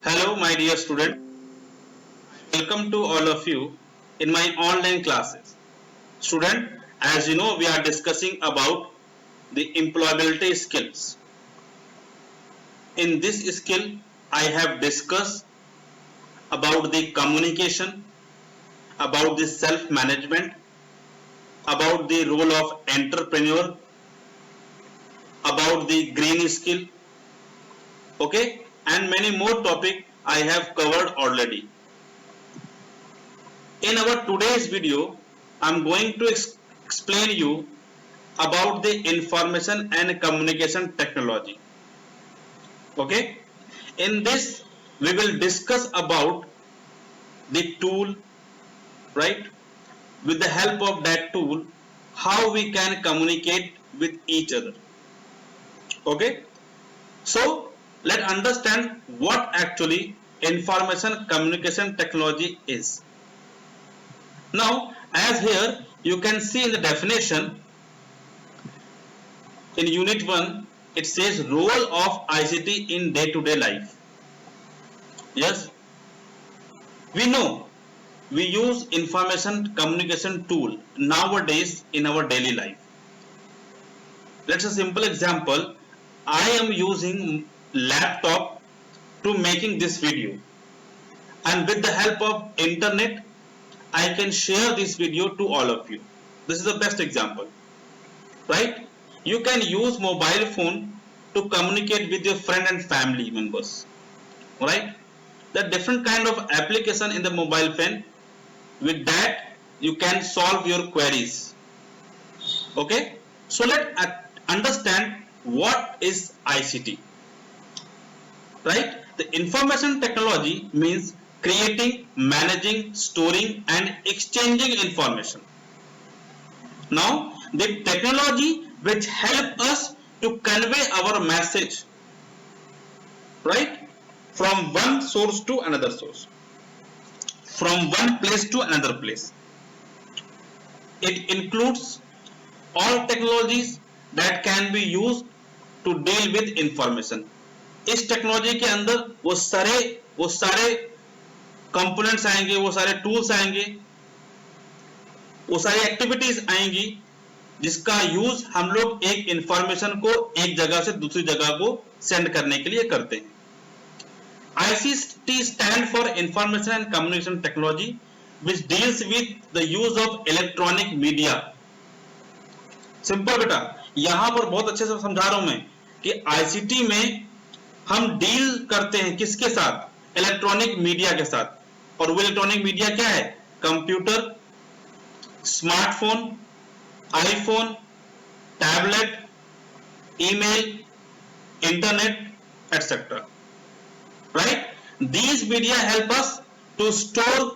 Hello, my dear student. Welcome to all of you in my online classes. Student, as you know, we are discussing about the employability skills. In this skill, I have discussed about the communication, about the self-management, about the role of entrepreneur, about the green skill, okay, and many more topics I have covered already. In our today's video, I am going to explain you about the information and communication technology. Okay, in this we will discuss about the tool, right? With the help of that tool, how we can communicate with each other. Okay, so let's understand what actually information communication technology is. Now, as here you can see in the definition in unit 1, it says role of ICT in day-to-day life. Yes, we know we use information communication tool nowadays in our daily life. Let's a simple example. I am using laptop to making this video, and with the help of internet I can share this video to all of you. This is the best example, right? You can use mobile phone to communicate with your friend and family members, right? The different kind of application in the mobile phone. With that you can solve your queries. Okay, so let's understand what is ICT, right? The information technology means creating, managing, storing and exchanging information. Now the technology which help us to convey our message, right, from one source to another source, from one place to another place. It includes all technologies that can be used to deal with information. इस technology के अंदर वो सारे components आएंगे, वो सारे tools आएंगे, वो सारी एक्टिविटीज आएंगी जिसका यूज हम लोग एक इंफॉर्मेशन को एक जगह से दूसरी जगह को सेंड करने के लिए करते हैं. ICT stand for Information and Communication Technology, which deals with the use of electronic media. Simple बेटा, यहां पर बहुत अच्छे से समझा रहा हूं मैं कि ICT में हम डील करते हैं किसके साथ? इलेक्ट्रॉनिक मीडिया के साथ. और वो इलेक्ट्रॉनिक मीडिया क्या है? Computer, smartphone, iPhone, tablet, email, internet etcetera. Right? These media help us to store,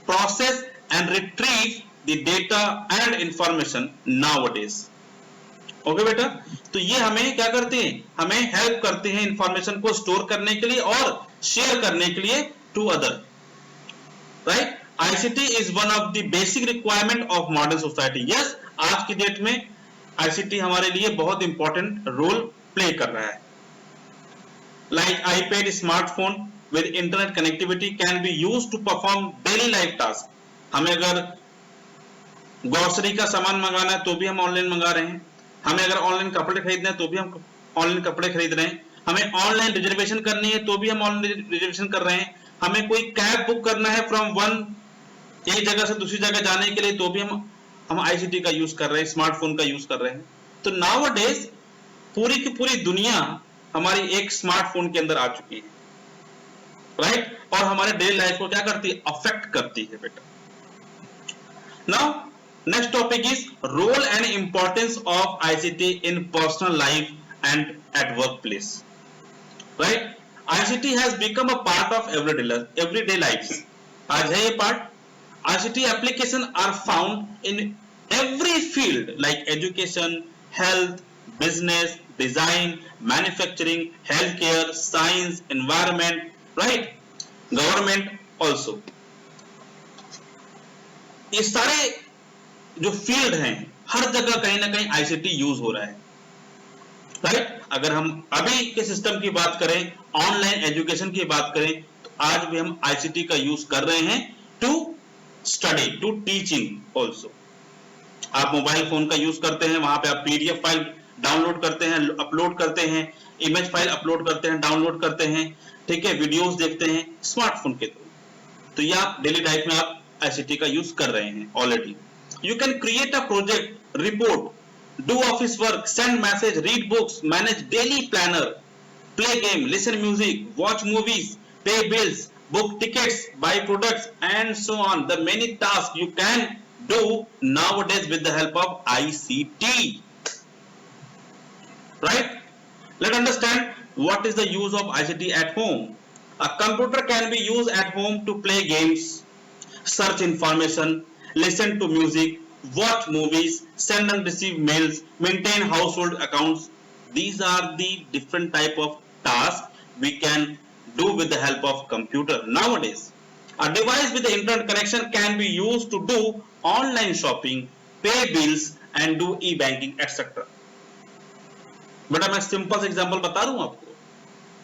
process and retrieve the data and information nowadays. Okay बेटा, तो ये हमें क्या करते हैं? हमें हेल्प करते हैं इंफॉर्मेशन को स्टोर करने के लिए और शेयर करने के लिए to other. Right? ICT is one of the basic requirement of modern society. Yes, आज की डेट में ICT हमारे लिए बहुत इंपॉर्टेंट रोल प्ले कर रहा है. Like iPad, smartphone with internet connectivity can be used to perform daily life tasks. हमें अगर ग्रोसरी का सामान मंगाना है तो भी हम ऑनलाइन मंगा रहे हैं. हमें अगर ऑनलाइन कपड़े खरीदने हैं तो भी हम ऑनलाइन कपड़े खरीद रहे हैं. हमें ऑनलाइन रिजर्वेशन करनी है तो भी हम ऑनलाइन रिजर्वेशन कर रहे हैं. हमें कोई कैब बुक करना है फ्रॉम वन एक जगह से दूसरी जगह जाने के लिए तो भी हम ICT का यूज कर रहे हैं, स्मार्टफोन का यूज कर रहे हैं. तो नाउअडेज पूरी की पूरी दुनिया हमारी एक स्मार्टफोन के अंदर आ चुकी है, राइट? और हमारे डेली लाइफ को क्या करती है? अफेक्ट करती है बेटा. Now next topic is role and importance of ICT in personal life and at work place. Right? ICT has become a part of everyday life. आज है ये part. ICT application are found in every field like education, health, business, design, manufacturing, healthcare, science, environment, right? Government also. ये सारे जो field हैं हर जगह कहीं ना कहीं ICT यूज हो रहा है, राइट? अगर हम अभी के सिस्टम की बात करें, ऑनलाइन एजुकेशन की बात करें, आज भी हम आईसीटी का यूज कर रहे हैं to study, to teaching also. आप मोबाइल फोन का यूज करते हैं, वहां पे आप पीडीएफ फाइल डाउनलोड करते हैं, अपलोड करते हैं, इमेज फाइल अपलोड करते हैं, डाउनलोड करते हैं, ठीक है, वीडियोस देखते हैं स्मार्टफोन के थ्रू। तो ये आप डेली लाइफ में आप आईसीटी का यूज कर रहे हैं already. You can create a project, report, do office work, send message, read books, manage daily planner, play game, listen music, watch movies, pay bills, book tickets, buy products, and so on. The many tasks you can do nowadays with the help of ICT. Right? Let's understand what is the use of ICT at home. A computer can be used at home to play games, search information, listen to music, watch movies, send and receive mails, maintain household accounts. These are the different type of tasks we can do with the help of computer nowadays. A device with the internet connection can be used to do online shopping, pay bills and do e-banking etc. बेटा मैं simple सा example बता रहा हूं आपको,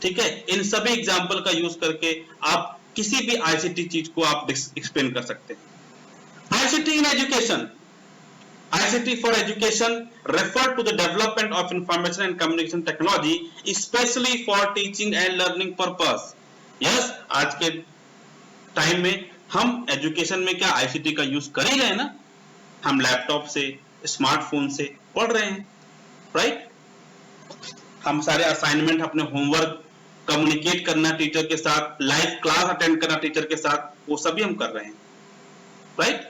ठीक है। इन सभी एग्जांपल का यूज करके आप किसी भी आईसीटी चीज को आप एक्सप्लेन कर सकते हैं। ICT in education, ICT for education refer to the development of information and communication technology, especially for teaching and learning purpose. Yes, आज के टाइम में हम एजुकेशन में क्या ICT का यूज कर ही रहे हैं ना, हम लैपटॉप से, स्मार्टफोन से पढ़ रहे हैं, राइट। हम सारे असाइनमेंट, अपने होमवर्क, कम्युनिकेट करना टीचर के साथ, लाइव क्लास अटेंड करना टीचर के साथ, वो सभी हम कर रहे हैं, right.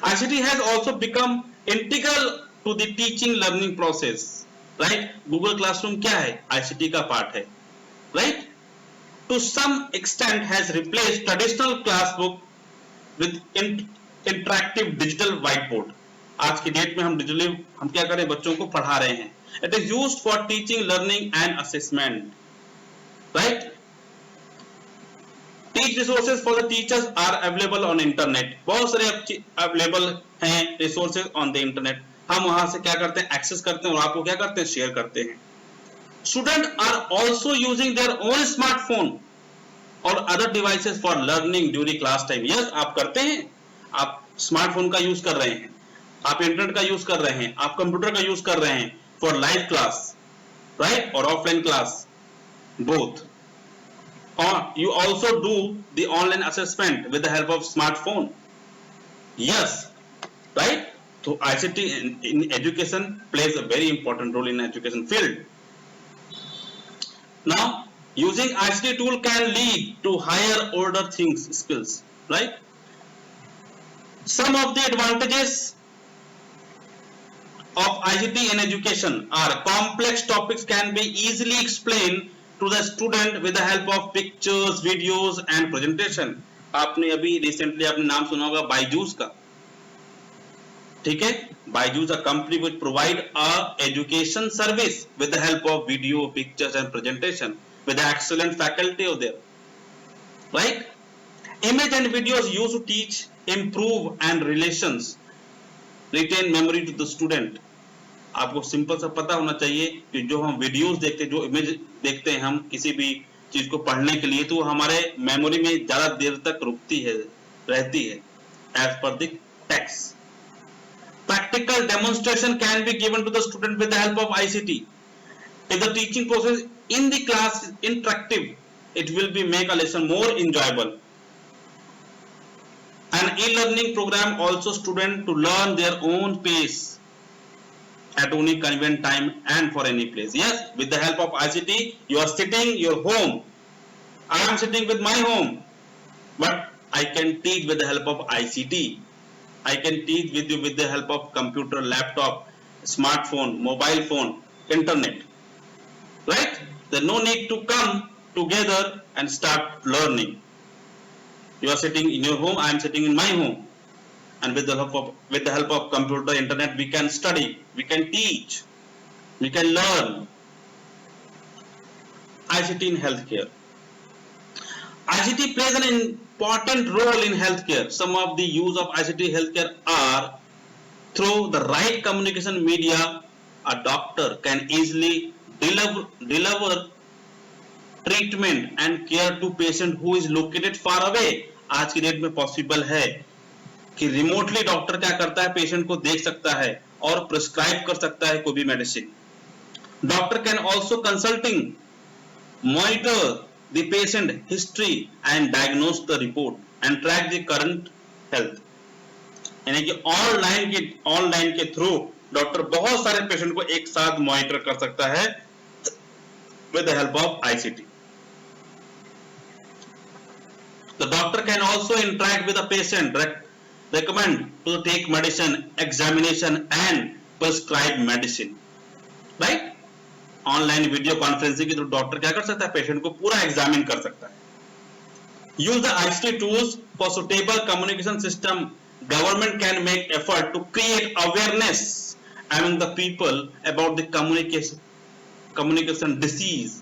ICT has also become integral to the teaching learning process, right? Google Classroom क्या है? ICT का पार्ट है, right? To some extent has replaced traditional classbook with interactive digital whiteboard. आज की डेट में हम डिजिटली हम क्या करें, बच्चों को पढ़ा रहे हैं। It is used for teaching, learning and assessment, right? Teach resources for the teachers are available on internet. बहुत सारे अवेलेबल हैं रिसोर्सेज ऑन द इंटरनेट, हम वहां से क्या करते हैं, एक्सेस करते हैं और आपको क्या करते हैं, शेयर करते हैं। Student are also using their own smartphone और other devices for learning during class time. Yes, आप करते हैं, आप स्मार्टफोन का यूज कर रहे हैं, आप इंटरनेट का यूज कर रहे हैं, आप कंप्यूटर का यूज कर रहे हैं फॉर लाइव क्लास, राइट, और offline class both. Or you also do the online assessment with the help of smartphone. Yes, right? So ICT in education plays a very important role in education field. Now, using ICT tool can lead to higher order things skills, right? Some of the advantages of ICT in education are complex topics can be easily explained to the student with the help of pictures, videos and presentation. आपने अभी recently आपने नाम सुना होगा बायजूस का, ठीक है। Byju's a company which provide a education service with the help of video, pictures and presentation with the excellent faculty of there, right? Image and videos used to teach, improve and relations, retain memory to the student. आपको simple सा पता होना चाहिए कि जो हम videos देखते हैं, जो इमेज देखते हैं हम किसी भी चीज को पढ़ने के लिए, तो हमारे मेमोरी में ज्यादा देर तक रुकती है, रहती है as per the text. Practical demonstration can be given to the student with the help of ICT. If the teaching process in the class is interactive, it will be make a lesson more enjoyable. An e-learning program also student to learn their own pace at any convenient time and for any place. Yes, with the help of ICT, you are sitting your home. I am sitting with my home, but I can teach with the help of ICT. I can teach with you with the help of computer, laptop, smartphone, mobile phone, internet. Right? There's no need to come together and start learning. You are sitting in your home, I am sitting in my home. And with the help of computer, internet, we can study, we can teach, we can learn. ICT in healthcare. ICT plays an important role in healthcare. Some of the use of ICT in healthcare are through the right communication media. A doctor can easily deliver treatment and care to patient who is located far away. आज की date में possible है कि remotely doctor क्या करता है, patient को देख सकता है और प्रिस्क्राइब कर सकता है कोई भी medicine. Doctor can also consulting monitor the patient history and diagnose the report and track the current health. यानी कि ऑनलाइन के थ्रू डॉक्टर बहुत सारे पेशेंट को एक साथ मॉनिटर कर सकता है with the help of ICT. The doctor can also interact with the patient, recommend to take medicine, examination and prescribe medicine. Right? Online video conferencing के थ्रू डॉक्टर क्या कर सकता है, पेशेंट को पूरा एग्जामिन कर सकता है। Use the ICT tools for suitable communication system. Government can make effort to create awareness among the people about the communication disease,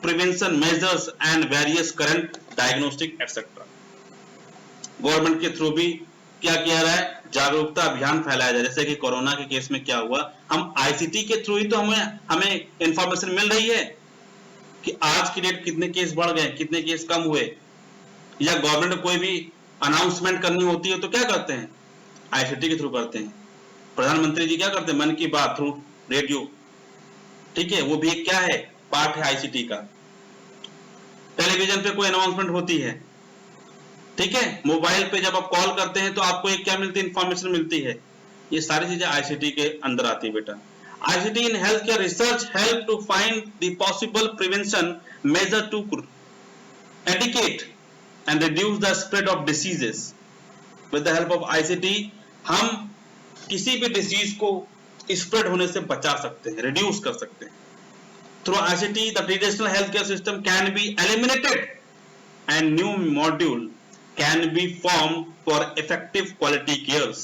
prevention measures and various current diagnostic etc. Government के through भी क्या किया रहा है, जागरूकता अभियान फैलाया जाए। जैसे कि कोरोना के केस में क्या हुआ, हम आईसीटी के थ्रू ही तो हमें इंफॉर्मेशन मिल रही है कि आज की डेट कितने केस बढ़ गए, कितने केस कम हुए। या गवर्नमेंट कोई भी अनाउंसमेंट करनी होती है तो क्या करते हैं, आईसीटी के थ्रू करते हैं। प्रधानमंत्री जी क्या करते हैं, मन की बात थ्रू रेडियो, ठीक है, वो भी एक क्या है, पार्ट है आईसीटी का। टेलीविजन पे कोई अनाउंसमेंट होती है, ठीक है, मोबाइल पे जब आप कॉल करते हैं तो आपको एक क्या मिलती है, इंफॉर्मेशन मिलती है। ये सारी चीजें आईसीटी के अंदर आती है बेटा। ICT in health care research help to find the possible prevention measure to eradicate and reduce the spread of diseases. With the help of ICT हम किसी भी डिजीज को स्प्रेड होने से बचा सकते हैं, रिड्यूस कर सकते हैं। Through ICT the traditional health care system can be eliminated and new module can be formed for effective quality cares.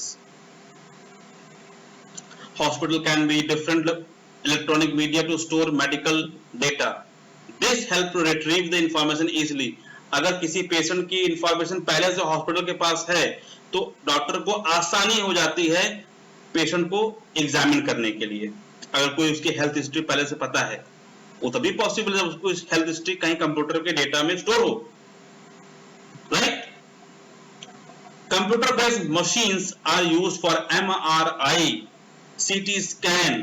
Hospital can be different electronic media to store medical data. This help to retrieve the information easily. अगर किसी patient की information पहले से hospital के पास है तो doctor को आसानी हो जाती है पेशेंट को एग्जामिन करने के लिए। अगर कोई उसकी हेल्थ हिस्ट्री पहले से पता है, वो तभी पॉसिबल है उसको हेल्थ हिस्ट्री कहीं कंप्यूटर के डेटा में स्टोर हो, right? Computer based machines are used for MRI, CT scan,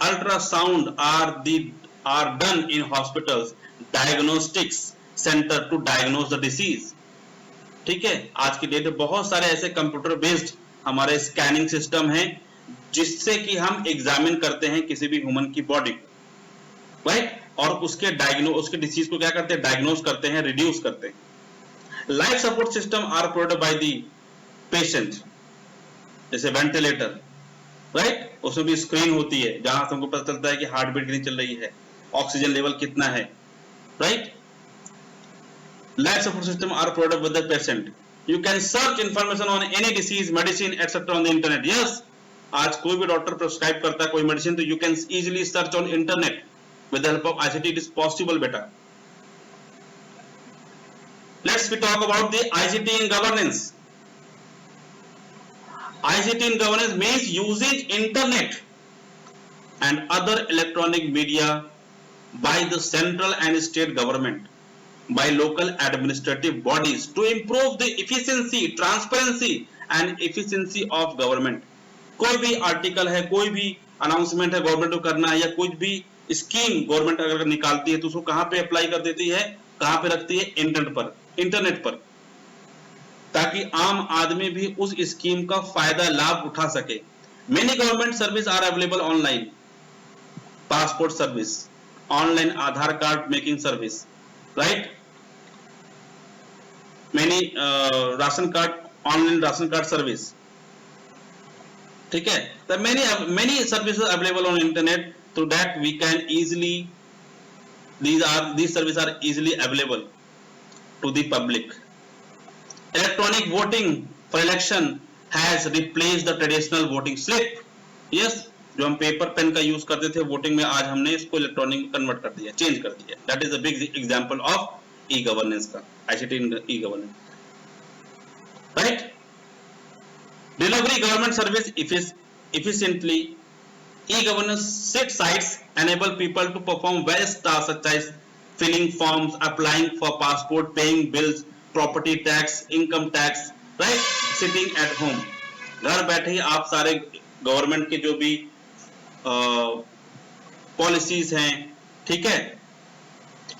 ultrasound are done in hospitals, diagnostics center to diagnose the disease. ठीक है, आज की डेट में बहुत सारे ऐसे कंप्यूटर बेस्ड हमारे स्कैनिंग सिस्टम हैं जिससे कि हम एग्जामिन करते हैं किसी भी ह्यूमन की बॉडी को, राइट? और उसके डिसीज को क्या करते हैं, डायग्नोज करते हैं, रिड्यूस करते हैं। Life support system are provided by the patient, जैसे वेंटिलेटर, राइट? उसमें भी स्क्रीन होती है जहां से हमको पता चलता है कि हार्ट बीट कितनी चल रही है, ऑक्सीजन लेवल कितना है, right? Life support system are provided with the patient. You can search information on any disease, medicine etcetera on the internet. Yes, आज कोई भी डॉक्टर प्रिस्क्राइब करता है कोई मेडिसिन तो you can easily search on internet with the help of ICT. It is possible बेटा। Let's we talk about the ICT in governance. ICT in governance means using internet and other electronic media by the central and state government, by local administrative bodies to improve the efficiency, transparency and efficiency of government. कोई भी article है, कोई भी announcement है government को करना है, या कोई भी स्कीम गवर्नमेंट अगर निकालती है तो उसको कहां पे अप्लाई कर देती है, कहां पे रखती है, इंटरनेट पर, ताकि आम आदमी भी उस स्कीम का फायदा लाभ उठा सके। Many government service are available online, passport service, online Aadhaar card making service, right? Many ration card, online ration card service, ठीक है? तो many services available on internet, through that we can easily these services are easily available to the public. Electronic voting for election has replaced the traditional voting slip. Yes, जो हम paper pen का use करते थे voting में, आज हमने इसको electronic convert कर दिया, चेंज कर दिया। That is a big example of e governance का, ICT in e governance, right? Delivery government service efficiently. E-governance sites enable people to perform various tasks such as filling forms, applying for passport, paying bills, property tax, income tax, right? Sitting at home. घर बैठे ही आप सारे government के जो भी policies हैं, ठीक है,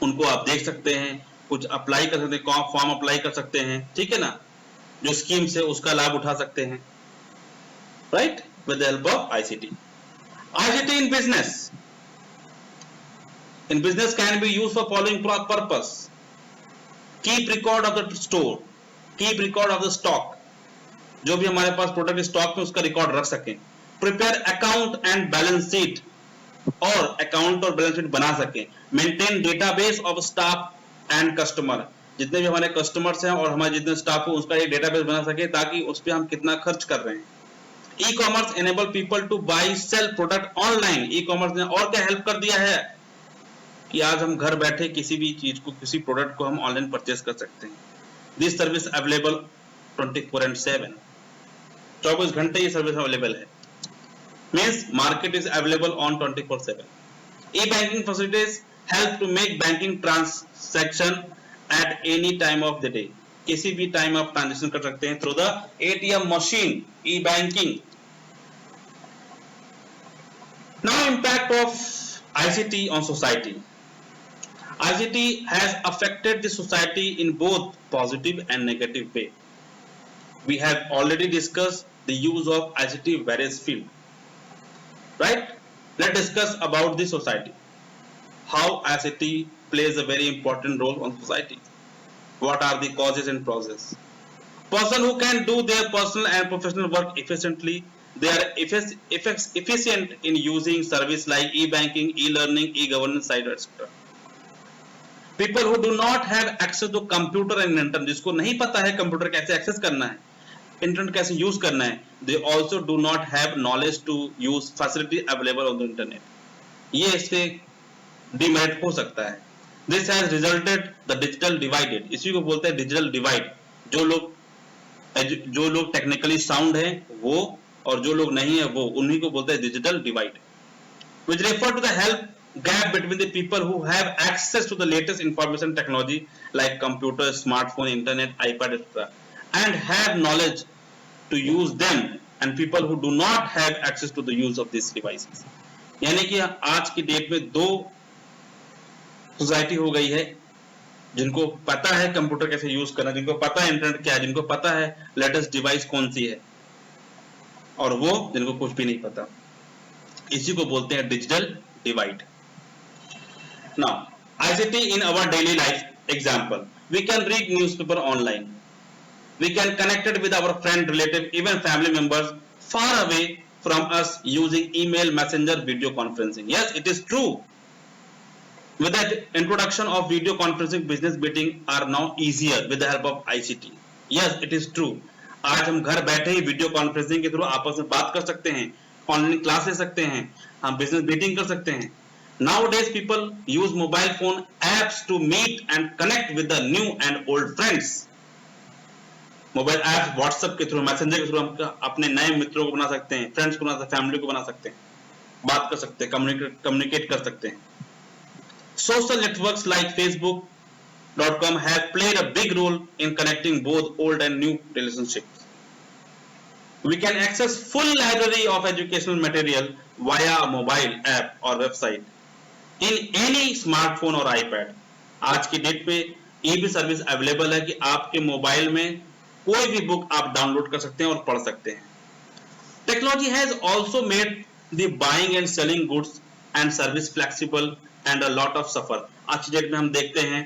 उनको आप देख सकते हैं, कुछ अप्लाई कर सकते हैं, फॉर्म अप्लाई कर सकते हैं, ठीक है ना, जो स्कीम से उसका लाभ उठा सकते हैं, right, with the help of ICT. ICT in business. In business can be used for following purpose: keep record of the store, keep record of the stock, जो भी हमारे पास प्रोडक्ट स्टॉक में उसका रिकॉर्ड रख सकें, prepare account and balance sheet, और account और balance sheet बना सकें, maintain database of staff and customer, जितने भी हमारे कस्टमर्स हैं और हमारे जितने स्टाफ हो उसका एक डेटाबेस बना सके ताकि उस पर हम कितना खर्च कर रहे हैं. E commerce enable people to buy sell product online. E commerce ने और क्या हेल्प कर दिया है कि आज हम घर बैठे किसी भी चीज को, किसी प्रोडक्ट को हम ऑनलाइन परचेस कर सकते हैं. दिस सर्विस अवेलेबल 24/7, 24 घंटे ये सर्विस अवेलेबल है. Means market is available on 24/7. E banking facilities help to make banking transaction at any time of the day. किसी भी टाइम आप ट्रांजैक्शन कर सकते हैं through the ATM machine. E banking. Now impact of ICT on society. ICT has affected the society in both positive and negative way. We have already discussed the use of ICT in various fields, right? Let's discuss about the society. How ICT plays a very important role on society. What are the causes and processes? Person who can do their personal and professional work efficiently, they are efficient in using service like e-banking, e-learning, e-governance site, etc. People who do not have access to computer and internet, जिसको नहीं पता है computer कैसे access करना है, internet कैसे use करना है, they also do not have knowledge to use facility available on the internet. ये इससे डिमेरिट हो सकता है. This has resulted the digital divided. इसी को बोलते हैं डिजिटल डिवाइड. जो लोग टेक्निकली साउंड है वो और जो लोग नहीं है वो, उन्हीं को बोलते हैं digital divide. Which refer to the help gap between the people who have access to the latest information technology like computer, smartphone, internet, iPad, etc. and have knowledge to use them, and people who do not have access to the use of these devices. यानी कि आज की date में दो society हो गई है, जिनको पता है कंप्यूटर कैसे यूज करना, जिनको पता है इंटरनेट क्या है, जिनको पता है लेटेस्ट डिवाइस कौन सी है, और वो जिनको कुछ भी नहीं पता. इसी को बोलते हैं digital divide. Now ICT in our daily life example, we can read newspaper online, we can connected with our friend, relative, even family members far away from us using email, messenger, video conferencing. Yes, it is true. With the introduction of video conferencing, business meeting are now easier with the help of ICT. Yes, it is true. आज हम घर बैठे ही video conferencing के through आपस में बात कर सकते हैं, ऑनलाइन क्लास ले सकते हैं, हम बिजनेस मीटिंग कर सकते हैं. Nowadays people use mobile phone apps to meet and connect with the new and old friends. Mobile apps WhatsApp के थ्रू, मैसेंजर के थ्रू हम अपने नए मित्रों को बना सकते हैं, फ्रेंड्स को बना सकते हैं, फैमिली को बना सकते हैं, बात कर सकते हैं, कम्युनिकेट कर सकते हैं. Social networks like Facebook.com have played a big role in connecting both old and new relationships. We can access full library of educational material via a mobile app or website in any smartphone or iPad. आज की date पे ये भी service available है कि आपके mobile में कोई भी बुक आप डाउनलोड कर सकते हैं और पढ़ सकते हैं. Technology has also made the buying and selling goods and service flexible and a lot of suffer. आज की डेट में हम देखते हैं,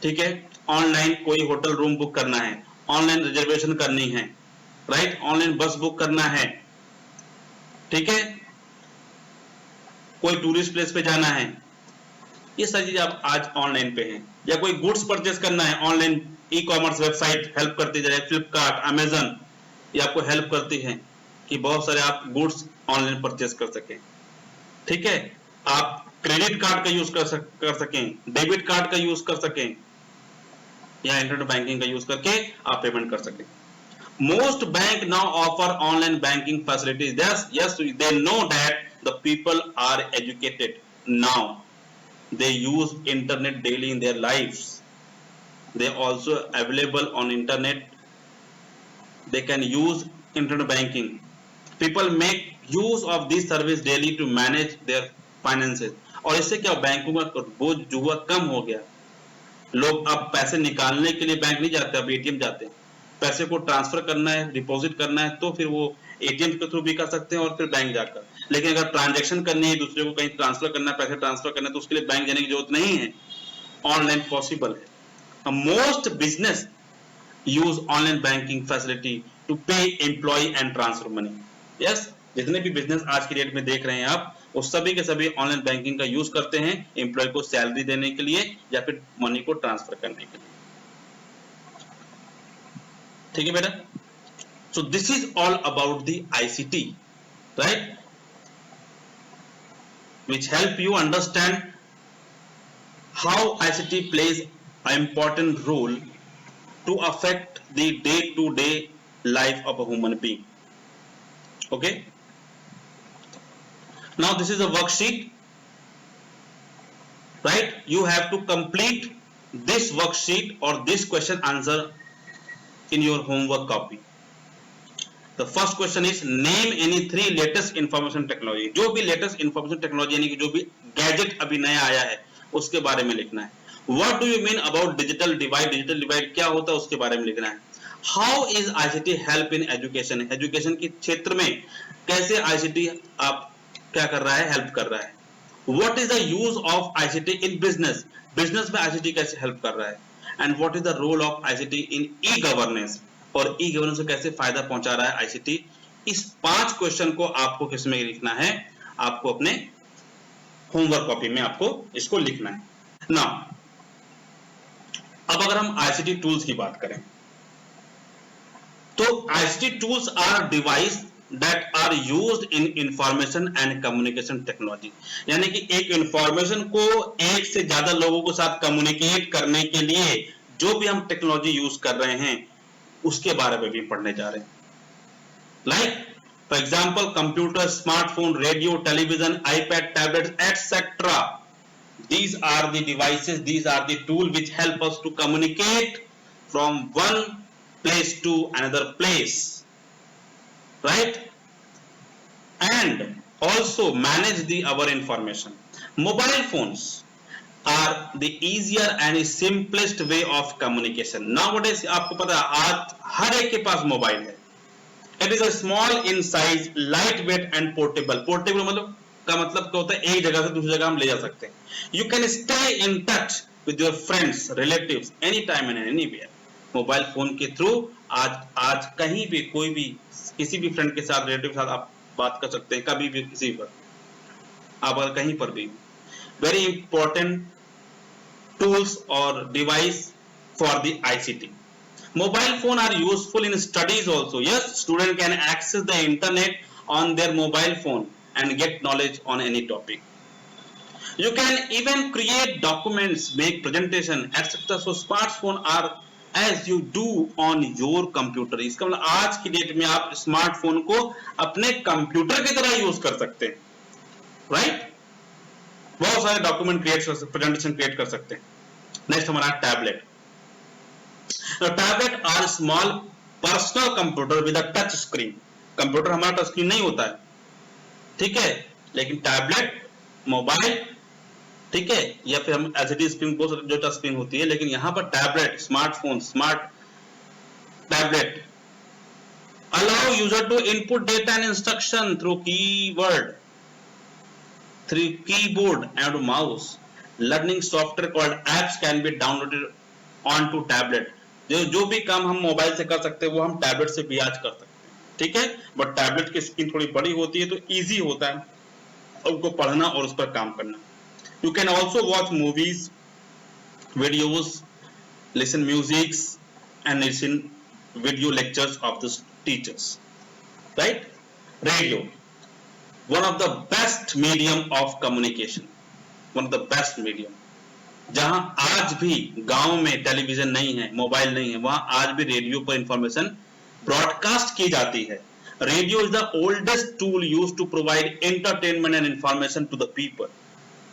ठीक है, ऑनलाइन कोई होटल रूम बुक करना है, ऑनलाइन रिजर्वेशन करनी है, राइट, ऑनलाइन बस बुक करना है, ठीक है, कोई टूरिस्ट प्लेस पे जाना है, ये सारी चीजें आप आज ऑनलाइन पे हैं. या कोई गुड्स परचेस करना है online, e commerce website help करती है, फ्लिपकार्ट, अमेजन, ये आपको हेल्प करती है कि बहुत सारे आप गुड्स ऑनलाइन परचेस कर सकें. ठीक है, आप क्रेडिट कार्ड का यूज कर सकें, डेबिट कार्ड का यूज कर सकें, या इंटरनेट बैंकिंग का यूज करके आप पेमेंट कर सकें. Most bank now offer online banking facilities. Yes, they know that the people are educated now. they use internet daily in their lives. They also available on internet. They can use internet banking. People make use of this service daily to manage their finances. और इससे क्या बैंकों का बोझ जुआ कम हो गया. लोग अब पैसे निकालने के लिए बैंक नहीं जाते, अब एटीएम जाते हैं. पैसे को ट्रांसफर करना है, डिपॉजिट करना है, तो फिर वो एटीएम के थ्रू भी कर सकते हैं और फिर बैंक जाकर. लेकिन अगर ट्रांजैक्शन करनी है, दूसरे को कहीं ट्रांसफर करना है, पैसे ट्रांसफर करना है, तो उसके लिए बैंक जाने की जरूरत नहीं है. ऑनलाइन पॉसिबल है. Most business use online banking facility to pay employ and transfer money. Yes, जितने भी बिजनेस आज की डेट में देख रहे हैं आप, वो सभी के सभी ऑनलाइन बैंकिंग का यूज करते हैं एम्प्लॉय को सैलरी देने के लिए या फिर मनी को ट्रांसफर करने के लिए. ठीक है बेटा. सो this is all about the ICT, right, which help you understand how ICT plays an important role to affect the day-to-day life of a human being. Okay. Now this is a worksheet, right? You have to complete this worksheet or this question answer in your homework copy. The first question is name any three latest information technology. जो भी latest information technology यानी कि जो भी gadget अभी नया आया है उसके बारे में लिखना है. What do you mean about digital divide? Digital divide क्या होता है उसके बारे में लिखना है. How is ICT help in education? Education के क्षेत्र में कैसे ICT आप क्या कर रहा है, हेल्प कर रहा है. What is the use of ICT in business? Business में ICT कैसे हेल्प कर रहा है. And what is the role of ICT in e-governance? और ई गवर्नेंस को कैसे फायदा पहुंचा रहा है आईसीटी. इस 5 क्वेश्चन को आपको किसमें लिखना है, आपको अपने होमवर्क कॉपी में आपको इसको लिखना है. नाउ अब अगर हम आईसीटी टूल्स की बात करें तो ICT tools are device that are used in information and communication technology. यानी कि एक इंफॉर्मेशन को एक से ज्यादा लोगों के साथ कम्युनिकेट करने के लिए जो भी हम टेक्नोलॉजी यूज कर रहे हैं उसके बारे में भी पढ़ने जा रहे हैं. Like for example computer, smartphone, radio, television, iPad, tablet etcetera. these are the devices, these are the tool which help us to communicate from one place to another place, right, and also manage the our information. Mobile phones are the easier and simplest way of communication. Nowadays आपको पता है आज हर एक के पास mobile है. It is a small in size, lightweight and portable. Portable मतलब का मतलब क्या होता है, एक जगह से दूसरी जगह हम ले जा सकते हैं. You can stay in touch with your friends, relatives, anytime and anywhere. Mobile phone के थ्रू आज कहीं भी कोई भी किसी भी फ्रेंड के साथ, रिलेटिव के साथ आप बात कर सकते हैं कभी भी किसी पर, आप अगर कहीं पर भी. Very important tools or device for the ICT. Mobile phone are useful in studies also. Yes, student can access the internet on their mobile phone and get knowledge on any topic. You can even create documents, make presentation, etc. So smartphone are as you do on your computer. इसका मतलब आज की date में आप smartphone को अपने computer की तरह यूज कर सकते हैं, राइट. बहुत सारे डॉक्यूमेंट क्रिएट कर सकते, प्रेजेंटेशन क्रिएट कर सकते हैं. नेक्स्ट हमारा tablet. Tablet are small personal computer with a touch screen. Computer हमारा टच स्क्रीन नहीं होता है, ठीक है, लेकिन टैबलेट, मोबाइल, ठीक है, या फिर हम एलसीडी स्क्रीन को जो टच स्क्रीन होती है, लेकिन यहां पर tablet, smartphone, smart tablet allow user to input data and instruction through keyword, through keyboard and mouse. Learning software called apps can be downloaded onto tablet. जो भी काम हम मोबाइल से कर सकते हैं वो हम टैबलेट से भी आज कर सकते हैं, ठीक है. बट टैबलेट की स्क्रीन थोड़ी बड़ी होती है तो इजी होता है उनको पढ़ना और उस पर काम करना. You can also watch movies, videos, listen music and listen video lectures of the teachers, right. Radio, one of the best medium of communication, one of the best medium. जहां आज भी गांव में टेलीविजन नहीं है, मोबाइल नहीं है, वहां आज भी रेडियो पर इंफॉर्मेशन ब्रॉडकास्ट की जाती है. Radio is the oldest tool used to provide entertainment and information to the people.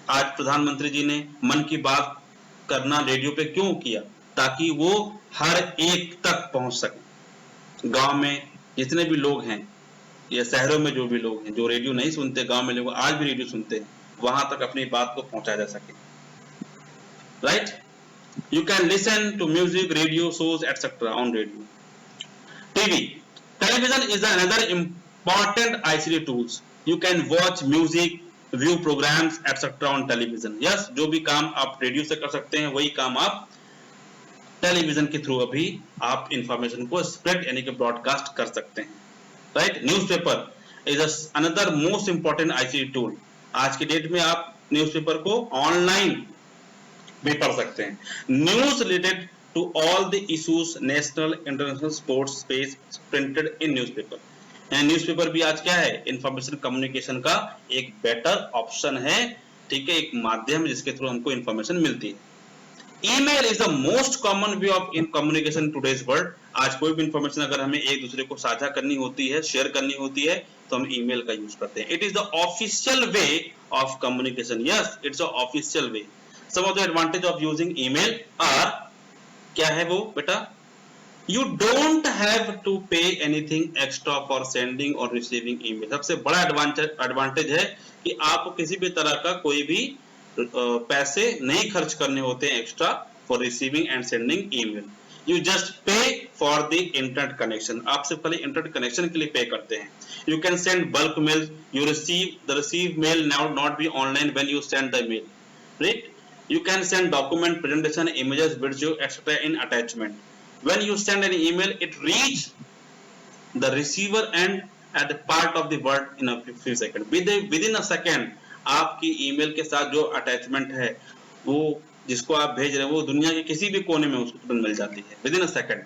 आज प्रधानमंत्री जी ने मन की बात करना रेडियो पे क्यों किया? ताकि वो हर एक तक पहुंच सके। गांव में जितने भी लोग हैं या शहरों में जो भी लोग हैं जो रेडियो नहीं सुनते, गांव में लोग आज भी रेडियो सुनते हैं, वहां तक अपनी बात को पहुंचाया जा सके। Right? You can listen to music, radio shows etcetera on radio. TV, television is another important ICT tools. You can watch music, view programs etc. on television. Yes, जो भी काम आप रेडियो से कर सकते हैं वही काम आप टेलीविजन के थ्रू अभी आप इंफॉर्मेशन को स्प्रेड यानी कि ब्रॉडकास्ट कर सकते हैं। Right? Newspaper is another most important ICT tool. आज की डेट में आप न्यूज़पेपर को ऑनलाइन भी पढ़ सकते हैं। News related to all the issues national international sports space printed in newspaper। यानी न्यूज़पेपर भी आज क्या है? इंफॉर्मेशन कम्युनिकेशन का एक बेटर ऑप्शन है। ठीक है, एक माध्यम जिसके थ्रू हमको इंफॉर्मेशन मिलती है। Email is the most common way of in communication today's world. आज कोई भी इंफॉर्मेशन अगर हमें एक दूसरे को साझा करनी होती है, शेयर करनी होती है, तो हम ईमेल का यूज करते हैं। It is the official way of communication. Yes, it's a official way. Some of the advantage of using email are, क्या है वो बेटा? You don't have to pay anything extra for sending और receiving email. सबसे बड़ा advantage है कि आपको किसी भी तरह का कोई भी पैसे नहीं खर्च करने होते हैं extra for receiving end sending email. You just पे फॉर द इंटरनेट कनेक्शन। आप सिर्फ खाली इंटरनेट कनेक्शन के लिए पे करते हैं। You can send bulk mail, you receive mail now not be online when you send the mail. Right? You can send document, presentation, images, video, etc. in attachment. When you send an email, it reach the receiver and at the part of the word in a few seconds. Within a second, आपकी email के साथ जो attachment है, वो जिसको आप भेज रहे हैं, वो दुनिया के किसी भी कोने में उसको तुरंत मिल जाती है within a second.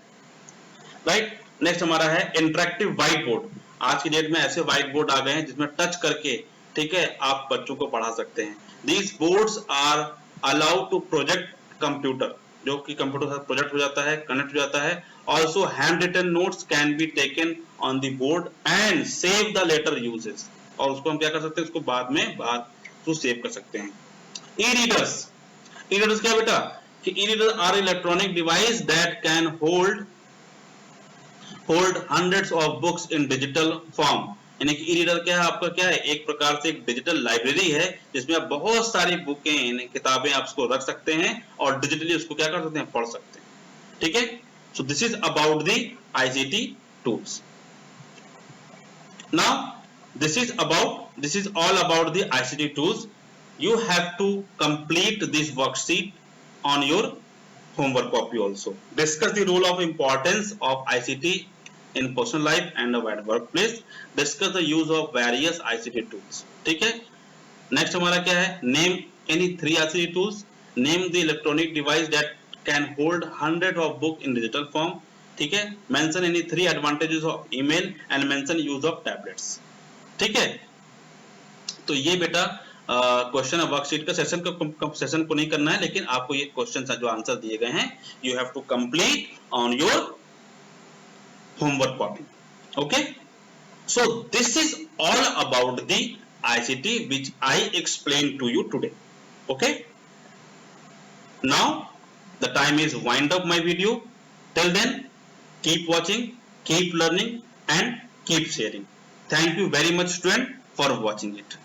Right? Next हमारा है interactive whiteboard. आज की डेट में ऐसे white board आ गए हैं जिसमें टच करके, ठीक है, आप बच्चों को पढ़ा सकते हैं। These boards are allow to project computer, जो कि कंप्यूटर के साथ प्रोजेक्ट हो जाता है, कनेक्ट हो जाता है। Also hand written notes can be taken on the board and save the later uses। और उसको हम क्या कर सकते हैं? उसको बाद में उसको सेव कर सकते हैं। E-readers, E-readers क्या बेटा? कि E-readers are electronic device that can hold hundreds of books in digital form। यानी कि ई-रीडर क्या है? आपका क्या है? एक प्रकार से एक डिजिटल लाइब्रेरी है जिसमें आप बहुत सारी बुकें, किताबें आप उसको रख सकते हैं और डिजिटली उसको क्या कर सकते हैं? पढ़ सकते हैं। ठीक है? So this is about the ICT tools. Now this is all about the ICT tools. You have to complete this worksheet on your homework copy also. Discuss the role of importance of ICT in personal life and a workplace. Discuss the use of various ICT tools. ठीक है? Next हमारा क्या है? Name any 3 ICT tools. Name the electronic device that can hold hundreds of books in digital form. ठीक है? Mention any 3 advantages of email and mention use of tablets. ठीक है? तो ये बेटा क्वेश्चन वर्कशीट का सेशन को नहीं करना है, लेकिन आपको ये क्वेश्चन जो आंसर दिए गए हैं, you have to complete on your homework copy. Okay, so this is all about the ICT which I explained to you today. Okay, now the time is wind up my video. Till then, keep watching, keep learning and keep sharing. Thank you very much student for watching it.